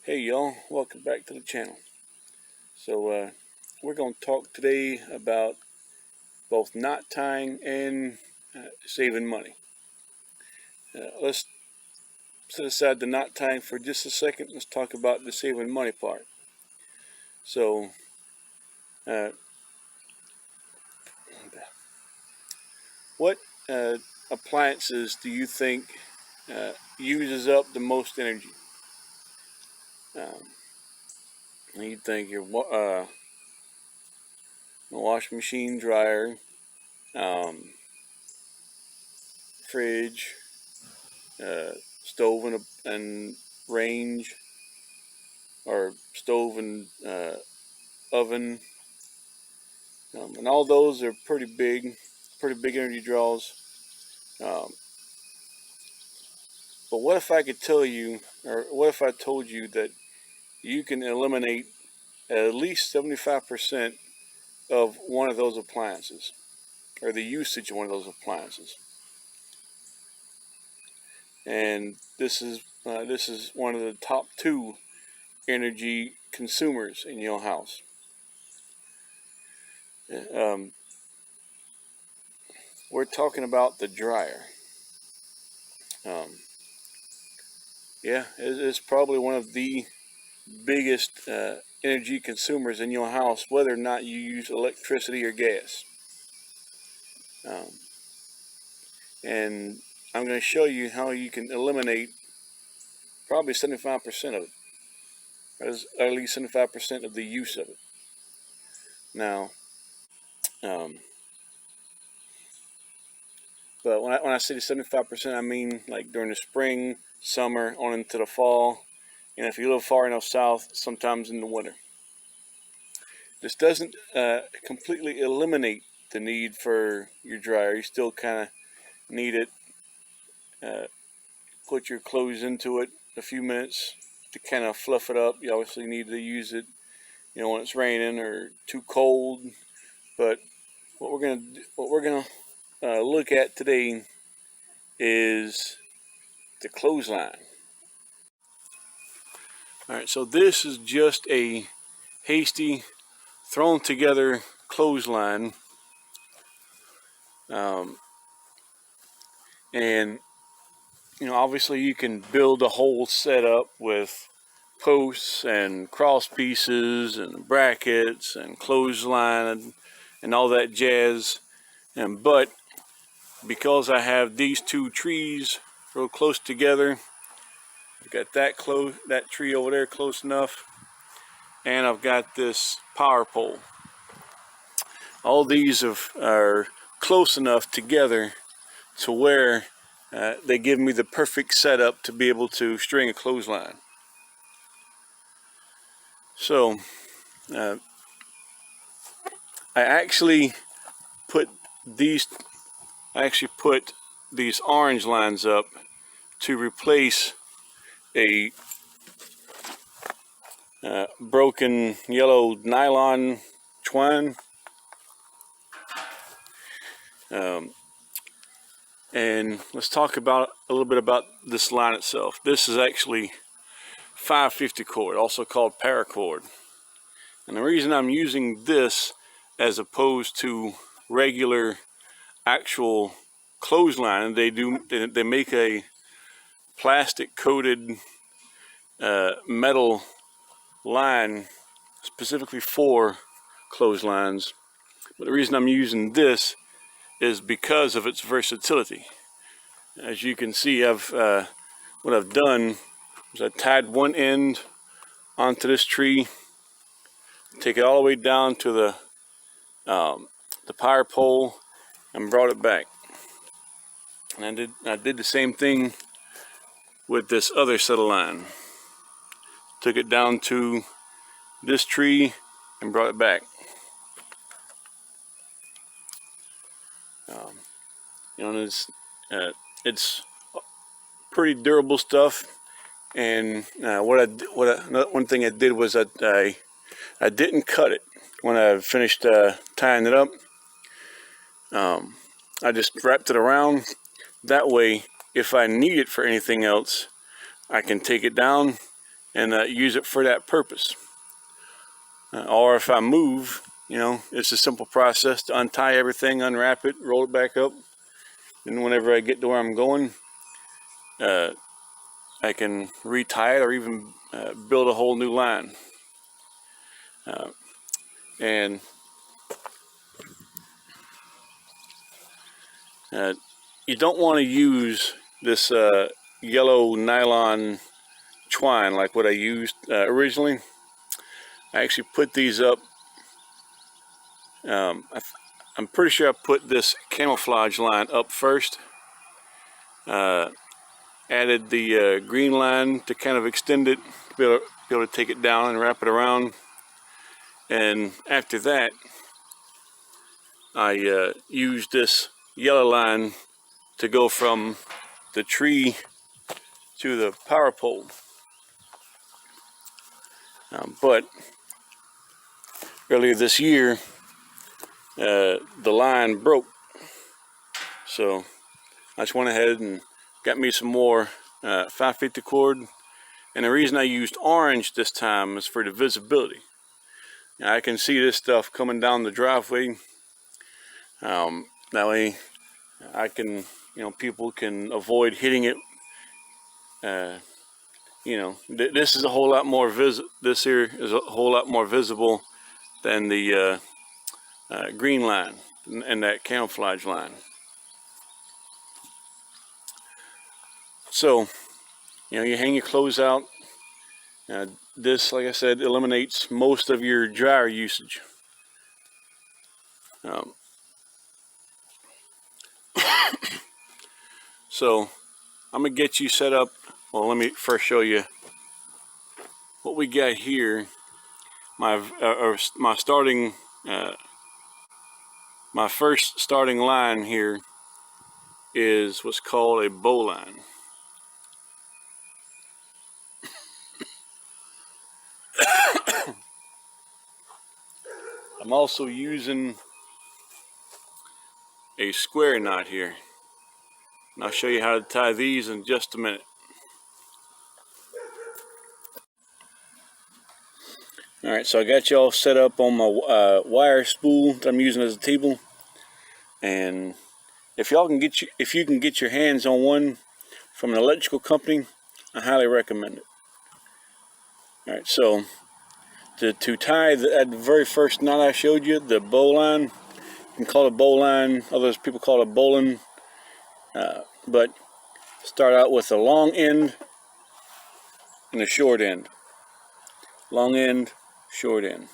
Hey y'all, welcome back to the channel. So we're going to talk today about both knot tying and saving money. Let's set aside the knot tying for just a second. Let's talk about the saving money part. So what appliances do you think uses up the most energy? You think your washing machine, dryer, fridge, stove and range, or stove and oven, and all those are pretty big energy draws. But what if I could tell you, or what if I told you that you can eliminate at least 75% of one of those appliances, or the usage of one of those appliances? And this is one of the top 2 energy consumers in your house. We're talking about the dryer. Yeah, it's probably one of the biggest energy consumers in your house, whether or not you use electricity or gas. And I'm going to show you how you can eliminate probably 75% of it, or at least 75% of the use of it. Now, but when I say 75%, I mean like during the spring, summer, on into the fall, and if you live far enough south, sometimes in the winter. This doesn't completely eliminate the need for your dryer. You still kind of need it. Put your clothes into it a few minutes to kind of fluff it up. You obviously need to use it, when it's raining or too cold. But what we're gonna look at today is the clothesline. All right, so this is just a hasty, thrown together clothesline, and obviously you can build a whole setup with posts and cross pieces and brackets and clothesline and all that jazz. But because I have these 2 trees real close together, I've got that tree over there close enough, and I've got this power pole. All these are close enough together to where they give me the perfect setup to be able to string a clothesline. So I actually put these orange lines up to replace a broken yellow nylon twine. And let's talk about a little bit about this line itself. This is actually 550 cord, also called paracord. And the reason I'm using this as opposed to regular actual clothesline, they make a plastic coated metal line specifically for clotheslines. But the reason I'm using this is because of its versatility. As you can see, what I've done is I tied one end onto this tree, take it all the way down to the power pole, and brought it back. And I did the same thing with this other set of line. Took it down to this tree and brought it back. It's pretty durable stuff. And one thing I did was I didn't cut it when I finished tying it up. I just wrapped it around. That way, if I need it for anything else, I can take it down and use it for that purpose. Or if I move, it's a simple process to untie everything, unwrap it, roll it back up, and whenever I get to where I'm going, I can retie it or even build a whole new line. And you don't want to use this yellow nylon twine like what I used originally. I actually put these up. I'm pretty sure I put this camouflage line up first. Added the green line to kind of extend it, to be able to take it down and wrap it around. And after that, I used this yellow line to go from the tree to the power pole. But earlier this year, the line broke. So I just went ahead and got me some more 550 cord. And the reason I used orange this time is for the visibility. Now, I can see this stuff coming down the driveway. That way I can, people can avoid hitting it. This is a whole lot more this here is a whole lot more visible than the green line and that camouflage line. So, you hang your clothes out. This, like I said, eliminates most of your dryer usage. So, I'm gonna get you set up. Well, let me first show you what we got here. My starting, my first starting line here is what's called a bowline. I'm also using a square knot here, and I'll show you how to tie these in just a minute. Alright, so I got you all set up on my wire spool that I'm using as a table, and if you can get your hands on one from an electrical company, I highly recommend it. Alright, so to tie that very first knot I showed you, the bowline, you can call it bowline, others people call it bowline, but start out with a long end and a short end. Long end, short end.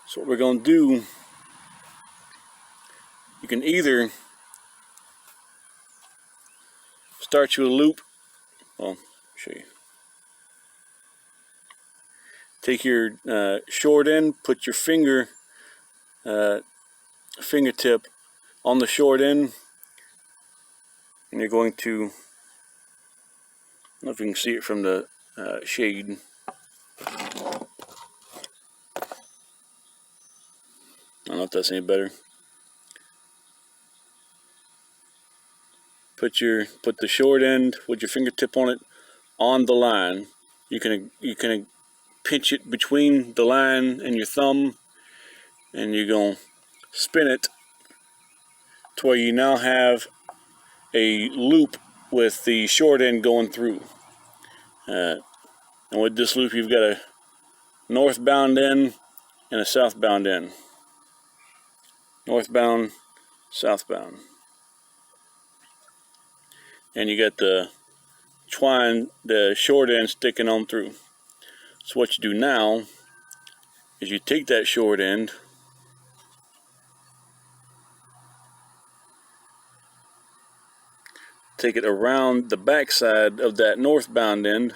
So what we're going to do, you can either start you a loop. Well, I'll show you. Take your short end, put your fingertip on the short end, and you're going to, I don't know if you can see it from the shade. I don't know if that's any better. Put the short end with your fingertip on it on the line. You can pinch it between the line and your thumb, and you're going to spin it to where you now have a loop with the short end going through. And with this loop, you've got a northbound end and a southbound end. Northbound, southbound. And you got the twine, the short end sticking on through. So what you do now is you take that short end, take it around the back side of that northbound end,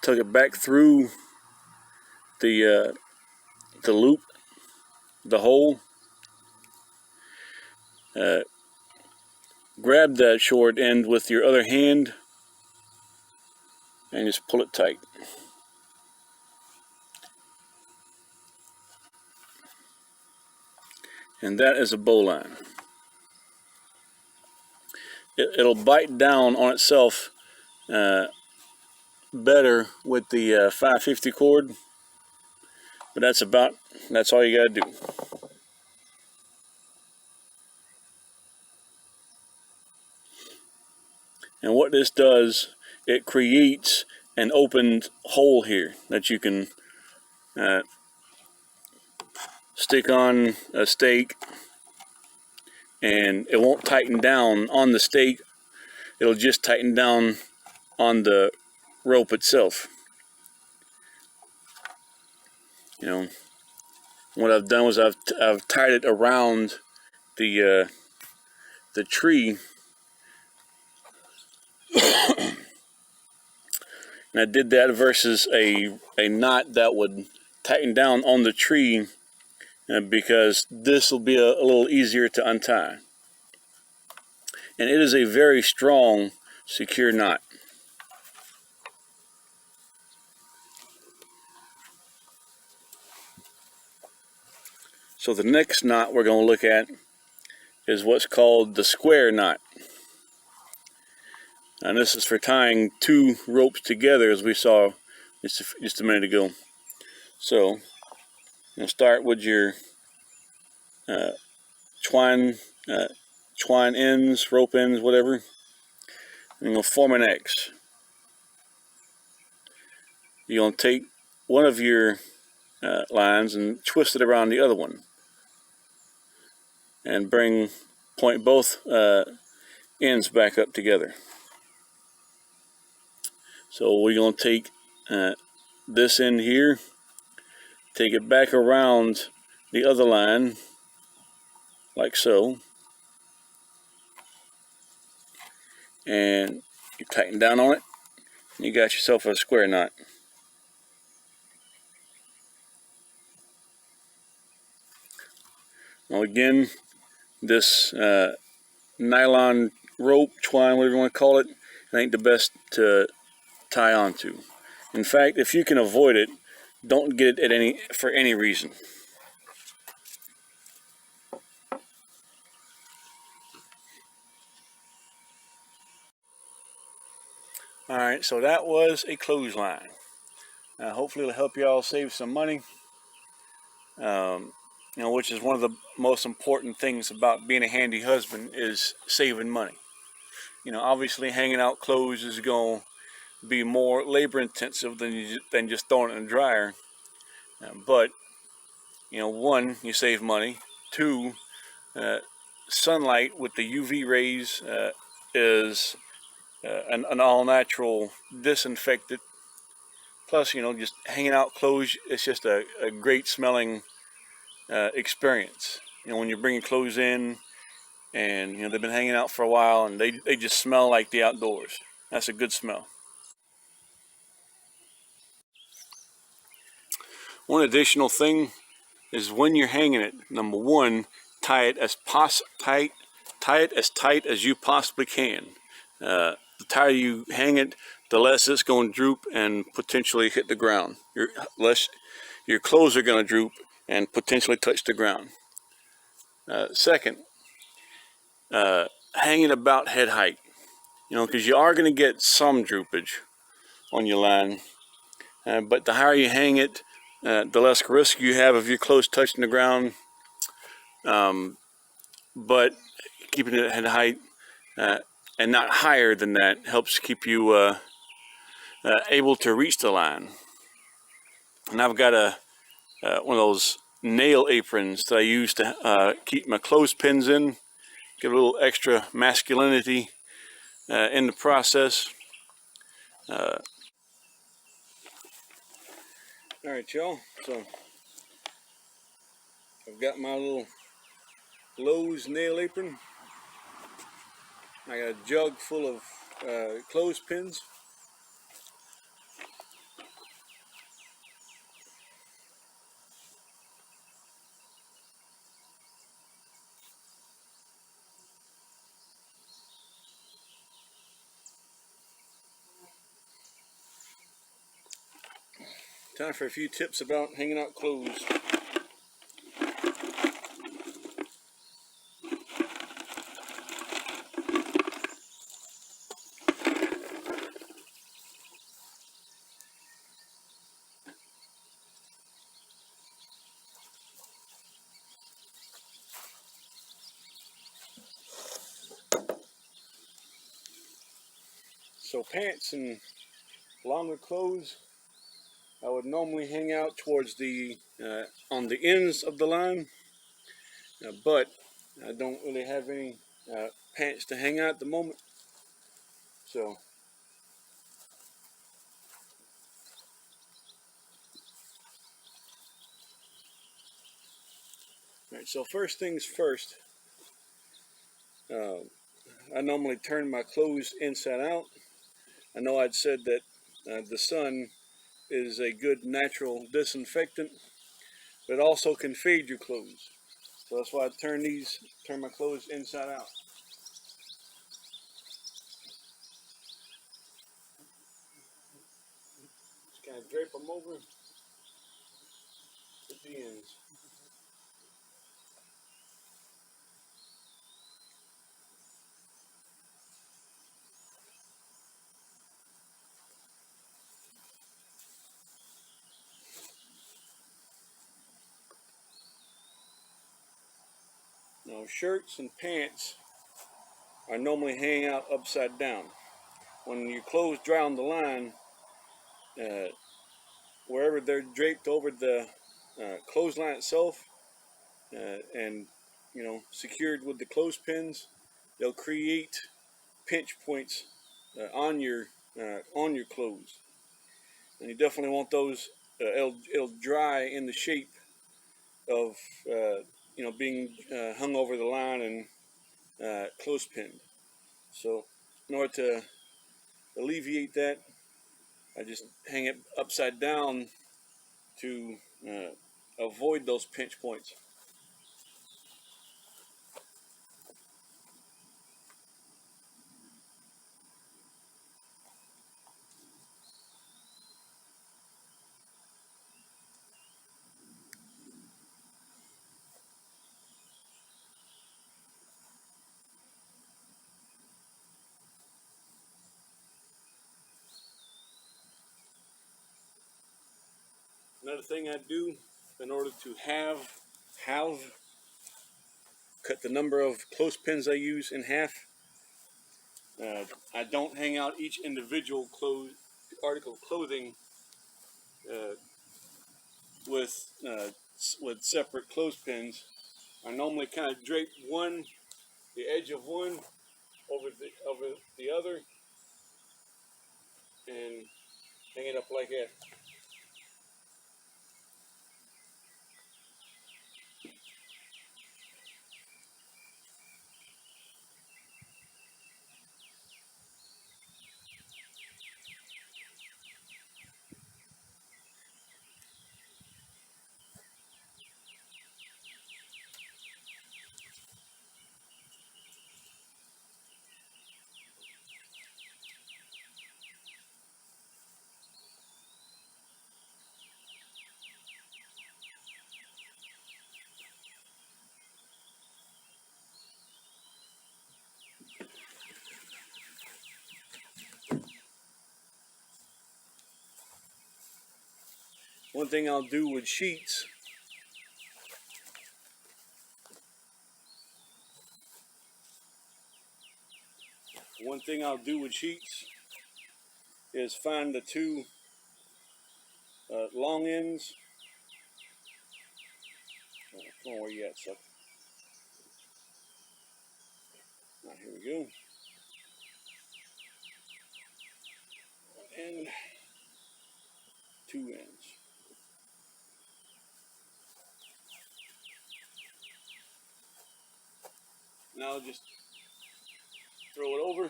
tuck it back through the loop, the hole, grab that short end with your other hand and just pull it tight. And that is a bowline. It'll bite down on itself better with the 550 cord, but that's all you got to do. And what this does, it creates an opened hole here that you can stick on a stake, and it won't tighten down on the stake. It'll just tighten down on the rope itself. You know, what I've done was I've tied it around the tree, and I did that versus a knot that would tighten down on the tree, because this will be a little easier to untie. And it is a very strong, secure knot. So the next knot we're going to look at is what's called the square knot. And this is for tying two ropes together, as we saw just a minute ago. So you'll start with your twine ends, rope ends, whatever, and you'll form an X. You're going to take one of your lines and twist it around the other one, and point both ends back up together. So we're going to take this end here, take it back around the other line, like so, and you tighten down on it, and you got yourself a square knot. Now again, this nylon rope, twine, whatever you want to call it, ain't the best to tie onto. In fact, if you can avoid it, don't get it for any reason. Alright, so that was a clothesline. Hopefully it'll help you all save some money, which is one of the most important things about being a handy husband, is saving money. Obviously hanging out clothes is going to be more labor intensive than just throwing it in the dryer. But, one, you save money. Two, sunlight with the UV rays is an all-natural disinfectant. Plus, just hanging out clothes, it's just a great smelling experience. When you're bringing clothes in, and they've been hanging out for a while, and they just smell like the outdoors. That's a good smell. One additional thing is, when you're hanging it, number one, tie it as tight as you possibly can. The tighter you hang it, the less it's going to droop and potentially hit the ground. Your clothes are going to droop and potentially touch the ground. Second, hang it about head height. Because you are going to get some droopage on your line. But the higher you hang it, the less risk you have of your clothes touching the ground. But keeping it at head height and not higher than that helps keep you able to reach the line. And I've got one of those nail aprons that I use to keep my clothespins in, give a little extra masculinity in the process. All right, y'all. So I've got my little Lowe's nail apron. I got a jug full of clothespins. Time for a few tips about hanging out clothes. So pants and longer clothes, I would normally hang out towards the on the ends of the line, but I don't really have any pants to hang out at the moment. So, alright, so first things first, I normally turn my clothes inside out. I know I'd said that the sun is a good natural disinfectant, but it also can fade your clothes. So that's why I turn my clothes inside out. Just kind of drape them over at the ends. Now, shirts and pants are normally hanging out upside down. When your clothes dry on the line, uh, wherever they're draped over the clothesline itself, and secured with the clothespins, they'll create pinch points on your clothes, and you definitely want those. It'll dry in the shape of being hung over the line and clothespinned. So in order to alleviate that, I just hang it upside down to avoid those pinch points. Another thing I do in order to have cut the number of clothespins I use in half. I don't hang out each individual article of clothing uh, with separate clothespins. I normally kind of drape the edge of one over the other, and hang it up like that. One thing I'll do with sheets. One thing I'll do with sheets is find the two long ends. Come on, where you at, sucker? Right, here we go. And two ends. Now just throw it over.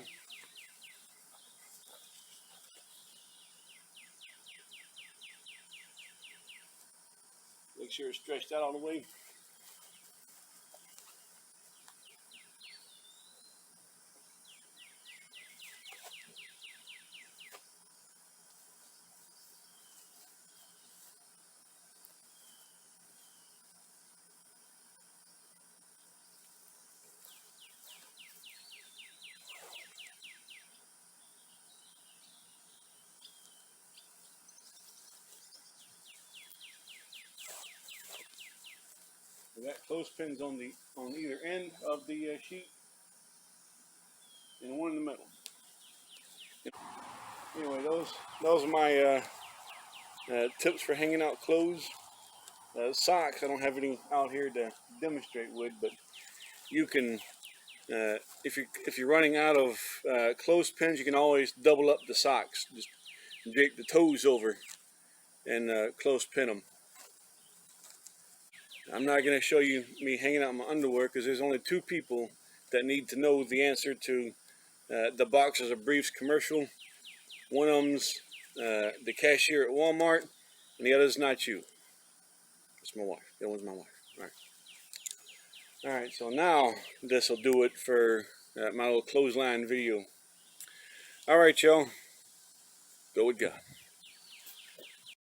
Make sure it's stretched out all the way. We got clothespins on either end of the sheet, and one in the middle. Anyway, those are my tips for hanging out clothes. Socks, I don't have any out here to demonstrate with, but you can, if you're running out of clothespins, you can always double up the socks. Just drape the toes over and clothespin them. I'm not going to show you me hanging out my underwear because there's only two people that need to know the answer to the boxers of briefs commercial. One of them's the cashier at Walmart, and the other's not you. It's my wife. That one's my wife. All right. All right. So now this will do it for my little clothesline video. All right, y'all. Go with God.